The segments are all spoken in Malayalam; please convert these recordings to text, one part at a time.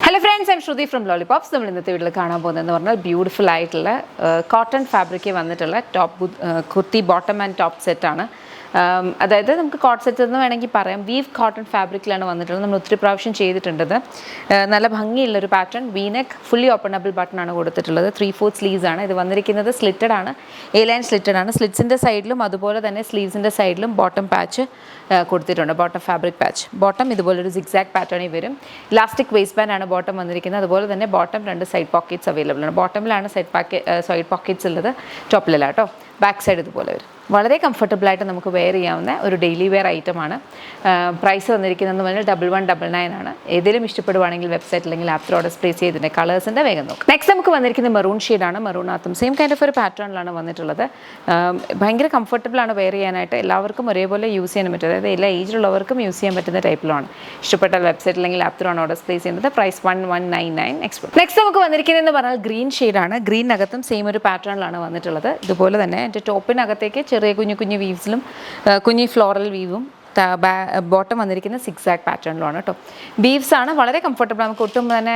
Hello friends, I'm Shruti from Lollipops. നമ്മൾ ഇന്നത്തെ വീട്ടിൽ കാണാൻ പോകുന്നതെന്ന് പറഞ്ഞാൽ ബ്യൂട്ടിഫുൾ ആയിട്ടുള്ള കോട്ടൺ ഫാബ്രിക്കിൽ വന്നിട്ടുള്ള top kurti bottom and top സെറ്റാണ്. അതായത് നമുക്ക് കോട്ട് സെറ്റ് എന്ന് വേണമെങ്കിൽ പറയാം. വീവ് കോട്ടൺ ഫാബ്രിക്കിലാണ് വന്നിട്ടുള്ളത്. നമ്മൾ ഒത്തിരി പ്രാവശ്യം ചെയ്തിട്ടുണ്ടത്. നല്ല ഭംഗിയുള്ളൊരു pattern. V-neck fully openable button ആണ് കൊടുത്തിട്ടുള്ളത്. 3/4 സ്ലീവ്സ് ആണ്. ഇത് വന്നിരിക്കുന്നത് സ്ലിറ്റഡ് ആണ്, എ ലൈൻ സ്ലിറ്റഡ് ആണ്. സ്ലിറ്റ്സിൻ്റെ സൈഡിലും അതുപോലെ തന്നെ സ്ലീവ്സിൻ്റെ സൈഡിലും ബോട്ടം പാച്ച് കൊടുത്തിട്ടുണ്ട്. Bottom fabric patch. ബോട്ടം ഇതുപോലൊരു സിക്സാക് പാറ്റേണിൽ വരും. ഇലാസ്റ്റിക് വേസ്റ്റ് ബാൻഡ് ആണ് ബോട്ടം വന്നിരിക്കുന്നത്. അതുപോലെ തന്നെ ബോട്ടം 2 സൈഡ് പോക്കറ്റ്സ് അവൈലബിൾ ആണ്. ബോട്ടമിലാണ് സൈഡ് പോക്കറ്റ്സ് ഉള്ളത്, ടോപ്പിലല്ല കേട്ടോ. ബാക്ക് സൈഡ് ഇതുപോലെ വരും. വളരെ കംഫർട്ടബിളായിട്ട് നമുക്ക് വെയർ ചെയ്യാവുന്ന ഒരു ഡെയിലി വെയർ ഐറ്റമാണ്. പ്രൈസ് വന്നിരിക്കുന്നതെന്ന് പറഞ്ഞാൽ 1199 ആണ്. ഏതെങ്കിലും ഇഷ്ടപ്പെടുവാണെങ്കിൽ വെബ്സൈറ്റ് അല്ലെങ്കിൽ ആപ്പ് ഓർഡർ പ്ലേസ് ചെയ്തിട്ടുണ്ട്. കളേഴ്സിൻ്റെ വേഗം നോക്കാം. നെക്സ്റ്റ് നമുക്ക് വന്നിരിക്കുന്നത് മെറൂൺ ഷെയ്ഡാണ്. മെറൂണാത്തും സെയിം കൈൻഡ് ഓഫ് ഒരു പാറ്റേണിലാണ് വന്നിട്ടുള്ളത്. ഭയങ്കര കംഫർട്ടബിളാണ് വെയർ ചെയ്യാനായിട്ട്. എല്ലാവർക്കും ഒരേപോലെ യൂസ് ചെയ്യാൻ പറ്റും. അതായത് എല്ലാ ഏജിലുള്ളവർക്കും യൂസ് ചെയ്യാൻ പറ്റുന്ന ടൈപ്പിലാണ്. ഇഷ്ടപ്പെട്ട വെബ്സൈറ്റ് അല്ലെങ്കിൽ ആപ്പ് ഓർഡർ പ്ലേസ് ചെയ്യുന്നത്. Price 1199 expect. നെക്സ്റ്റ് നമുക്ക് വന്നിരിക്കുന്നതെന്ന് പറഞ്ഞാൽ ഗ്രീൻ ഷെയ്ഡാണ്. ഗ്രീനകത്തും സെയിം ഒരു പാറ്റേണിലാണ് വന്നിട്ടുള്ളത്. ഇതുപോലെ തന്നെ എൻ്റെ ടോപ്പിനകത്തേക്ക് ചെറിയ കുഞ്ഞു വീവ്സിലും കുഞ്ഞി ഫ്ലോറൽ വീവും ബോട്ടം വന്നിരിക്കുന്ന സിക്സാക് പാറ്റേണിലാണ് കേട്ടോ. ബീവ്സ് ആണ്. വളരെ കംഫർട്ടബിൾ. നമുക്ക് ഒട്ടും തന്നെ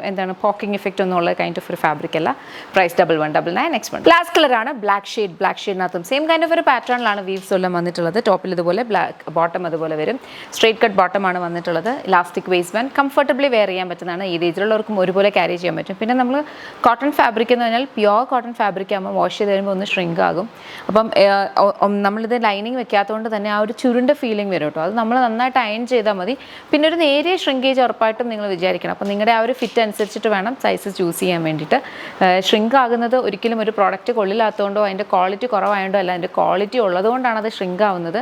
എന്താണ് പോക്കിംഗ് ഇഫക്റ്റ് ഒന്നും ഉള്ള കൈൻഡ് ഓഫ് ഒരു ഫാബ്രിക് അല്ല. Price 1199 expect. ലാസ്റ്റ് കളറാണ് ബ്ലാക്ക് ഷെയ്ഡിനകത്തും സെയിം കൈൻഡ് ഓഫ് ഒരു പാറ്റേണിലാണ് വീവ്സ് എല്ലാം വന്നിട്ടുള്ളത്. ടോപ്പിൽ ഇതുപോലെ ബ്ലാക്ക്, ബോട്ടം അതുപോലെ വരും. സ്ട്രേറ്റ് കട്ട് ബോട്ടമാണ് വന്നിട്ടുള്ളത്. Elastic waist band. Comfortably wear ചെയ്യാൻ പറ്റുന്നതാണ്. ഏത് ഏജിലുള്ളവർക്കും ഒരുപോലെ ക്യാരി ചെയ്യാൻ പറ്റും. പിന്നെ നമ്മൾ കോട്ടൺ ഫാബ്രിക് എന്ന് പറഞ്ഞാൽ പ്യുവർ കോട്ടൺ ഫാബ്രിക് ആകുമ്പോൾ വാഷ് ചെയ്ത് കഴിയുമ്പോൾ ഒന്ന് ഷ്രിങ്ക് ആകും. അപ്പം നമ്മളിത് ലൈനിങ് വെക്കാത്തതുകൊണ്ട് തന്നെ ആ ഒരു ചുരുണ്ട ഫീലിംഗ് വരും കേട്ടോ. അത് നമ്മൾ നന്നായിട്ട് അയൺ ചെയ്താൽ മതി. പിന്നെ ഒരു നേരിയ ഷ്രിങ്കേജ് ഉറപ്പായിട്ടും നിങ്ങൾ വിചാരിക്കണം. അപ്പോൾ നിങ്ങളുടെ ആ ഒരു ഫിറ്റ് അനുസരിച്ചിട്ട് വേണം സൈസ് ചൂസ് ചെയ്യാൻ വേണ്ടിയിട്ട്. ഷ്രിങ്ക് ആകുന്നത് ഒരിക്കലും ഒരു പ്രോഡക്റ്റ് കൊള്ളില്ലാത്തതുകൊണ്ടോ അതിൻ്റെ ക്വാളിറ്റി കുറവായതുകൊണ്ടോ അല്ല, അതിൻ്റെ ക്വാളിറ്റി ഉള്ളതുകൊണ്ടാണ് അത് ഷ്രിങ്ക് ആവുന്നത്.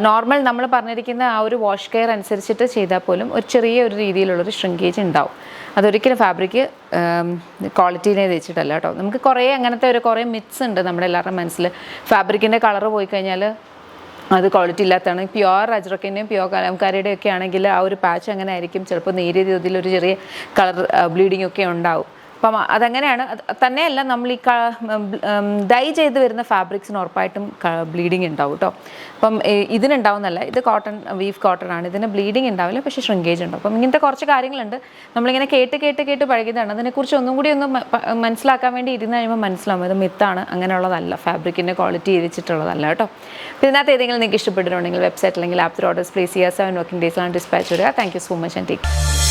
നോർമൽ നമ്മൾ പറഞ്ഞിരിക്കുന്ന ആ ഒരു വാഷ് കെയർ അനുസരിച്ചിട്ട് ചെയ്താൽ പോലും ഒരു ചെറിയ ഒരു രീതിയിലുള്ളൊരു ഷ്രിങ്കേജ് ഉണ്ടാവും. അതൊരിക്കലും ഫാബ്രിക് ക്വാളിറ്റീനെ വെച്ചിട്ടല്ല കേട്ടോ. നമുക്ക് കുറേ അങ്ങനത്തെ കുറേ മിത്സ് ഉണ്ട് നമ്മുടെ എല്ലാവരുടെയും മനസ്സിൽ. ഫാബ്രിക്കിൻ്റെ കളറ് പോയി കഴിഞ്ഞാൽ അത് ക്വാളിറ്റി ഇല്ലാത്തതാണ്. പ്യുവർ അജ്രക്കിൻ്റെയും പ്യുവർ കലംകാരിയുടെയും ഒക്കെ ആണെങ്കിൽ ആ ഒരു പാച്ച് അങ്ങനെ ആയിരിക്കും. ചിലപ്പോൾ നേരിയ രീതിയിൽ ഒരു ചെറിയ കളർ ബ്ലീഡിങ് ഒക്കെ ഉണ്ടാവും. അപ്പം അതങ്ങനെയാണ്. തന്നെയല്ല, നമ്മൾ ഈ ഡൈ ചെയ്ത് വരുന്ന ഫാബ്രിക്സിന് ഉറപ്പായിട്ടും ബ്ലീഡിങ് ഉണ്ടാവും കേട്ടോ. അപ്പം ഇതിനുണ്ടാവുന്നല്ല. ഇത് കോട്ടൺ, വീവ് കോട്ടൺ ആണ്. ഇതിന് ബ്ലീഡിങ് ഉണ്ടാവില്ല, പക്ഷേ ഷ്രിങ്കേജ് ഉണ്ടാവും. അപ്പം ഇങ്ങനത്തെ കുറച്ച് കാര്യങ്ങളുണ്ട്. നമ്മളിങ്ങനെ കേട്ട് പഴകിയതാണ്. അതിനെക്കുറിച്ച് ഒന്നും കൂടി ഒന്ന് മനസ്സിലാക്കാൻ വേണ്ടി ഇരുന്ന് കഴിയുമ്പോൾ മനസ്സിലാവും ഇത് മിത്താണ്, അങ്ങനെയുള്ളതല്ല. ഫാബ്രിക്കിൻ്റെ ക്വാളിറ്റി വെച്ചിട്ടുള്ളതല്ല കേട്ടോ. അപ്പോൾ ഇതിനകത്ത് ഏതെങ്കിലും നിങ്ങൾക്ക് ഇഷ്ടപ്പെട്ടിട്ടുണ്ടെങ്കിൽ വെബ്സൈറ്റ് അല്ലെങ്കിൽ ആപ്പ് ഓർഡേഴ്സ് പ്ലേസ് ചെയ്യുക. 7 വർക്കിംഗ് ഡേയ്സിലാണ് ഡിസ്പാച്ച് വരിക. Thank you so much and take.